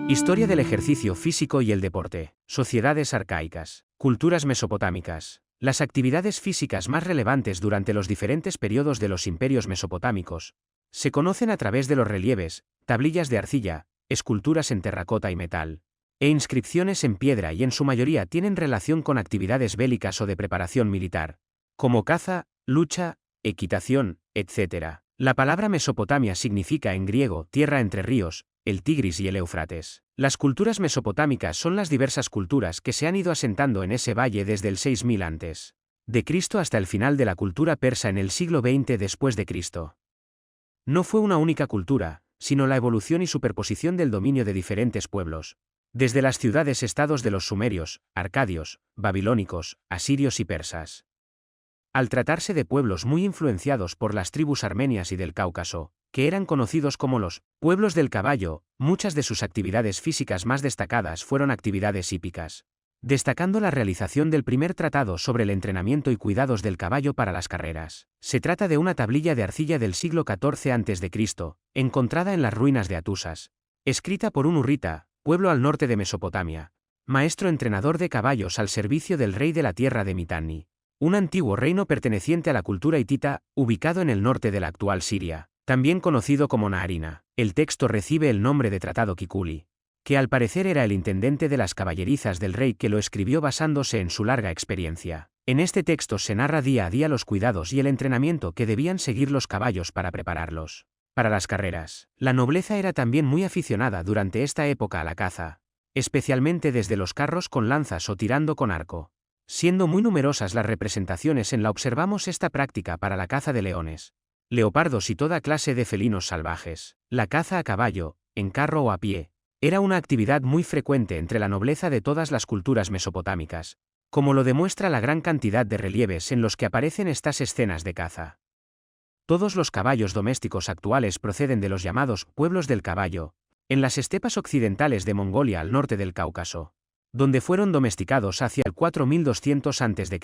Historia del ejercicio físico y el deporte. Sociedades arcaicas. Culturas mesopotámicas. Las actividades físicas más relevantes durante los diferentes periodos de los imperios mesopotámicos se conocen a través de los relieves, tablillas de arcilla, esculturas en terracota y metal, e inscripciones en piedra, y en su mayoría tienen relación con actividades bélicas o de preparación militar, como caza, lucha, equitación, etc. La palabra Mesopotamia significa en griego tierra entre ríos, el Tigris y el Éufrates. Las culturas mesopotámicas son las diversas culturas que se han ido asentando en ese valle desde el 6000 a.C. hasta el final de la cultura persa en el siglo XX después de Cristo. No fue una única cultura, sino la evolución y superposición del dominio de diferentes pueblos, desde las ciudades-estados de los sumerios, arcadios, babilónicos, asirios y persas. Al tratarse de pueblos muy influenciados por las tribus armenias y del Cáucaso, que eran conocidos como los pueblos del caballo, muchas de sus actividades físicas más destacadas fueron actividades hípicas, destacando la realización del primer tratado sobre el entrenamiento y cuidados del caballo para las carreras. Se trata de una tablilla de arcilla del siglo XIV a.C., encontrada en las ruinas de Atusas, escrita por un hurrita, pueblo al norte de Mesopotamia, maestro entrenador de caballos al servicio del rey de la tierra de Mitanni, un antiguo reino perteneciente a la cultura hitita, ubicado en el norte de la actual Siria, también conocido como Naharina. El texto recibe el nombre de Tratado Kikuli, que al parecer era el intendente de las caballerizas del rey que lo escribió basándose en su larga experiencia. En este texto se narra día a día los cuidados y el entrenamiento que debían seguir los caballos para prepararlos para las carreras. La nobleza era también muy aficionada durante esta época a la caza, especialmente desde los carros con lanzas o tirando con arco. Siendo muy numerosas las representaciones en la observamos esta práctica para la caza de leones, leopardos y toda clase de felinos salvajes. La caza a caballo, en carro o a pie, era una actividad muy frecuente entre la nobleza de todas las culturas mesopotámicas, como lo demuestra la gran cantidad de relieves en los que aparecen estas escenas de caza. Todos los caballos domésticos actuales proceden de los llamados pueblos del caballo, en las estepas occidentales de Mongolia al norte del Cáucaso, donde fueron domesticados hacia el 4200 a.C.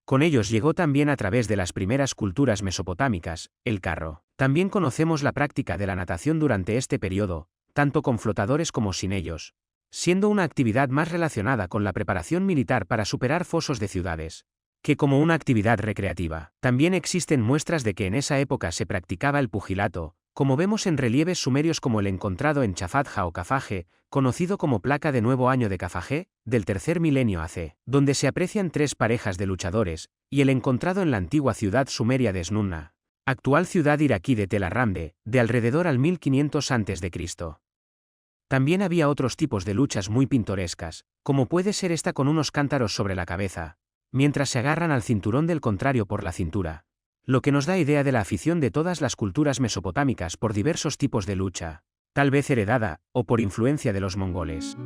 Con ellos llegó también a través de las primeras culturas mesopotámicas, el carro. También conocemos la práctica de la natación durante este periodo, tanto con flotadores como sin ellos, siendo una actividad más relacionada con la preparación militar para superar fosos de ciudades, que como una actividad recreativa. También existen muestras de que en esa época se practicaba el pugilato, como vemos en relieves sumerios como el encontrado en Chafadja o Cafage, conocido como placa de Nuevo Año de Cafage, del tercer milenio AC, donde se aprecian 3 parejas de luchadores, y el encontrado en la antigua ciudad sumeria de Snunna, actual ciudad iraquí de Tel Arrambe, de alrededor al 1500 a.C. También había otros tipos de luchas muy pintorescas, como puede ser esta con unos cántaros sobre la cabeza, mientras se agarran al cinturón del contrario por la cintura, lo que nos da idea de la afición de todas las culturas mesopotámicas por diversos tipos de lucha, tal vez heredada, o por influencia de los mongoles.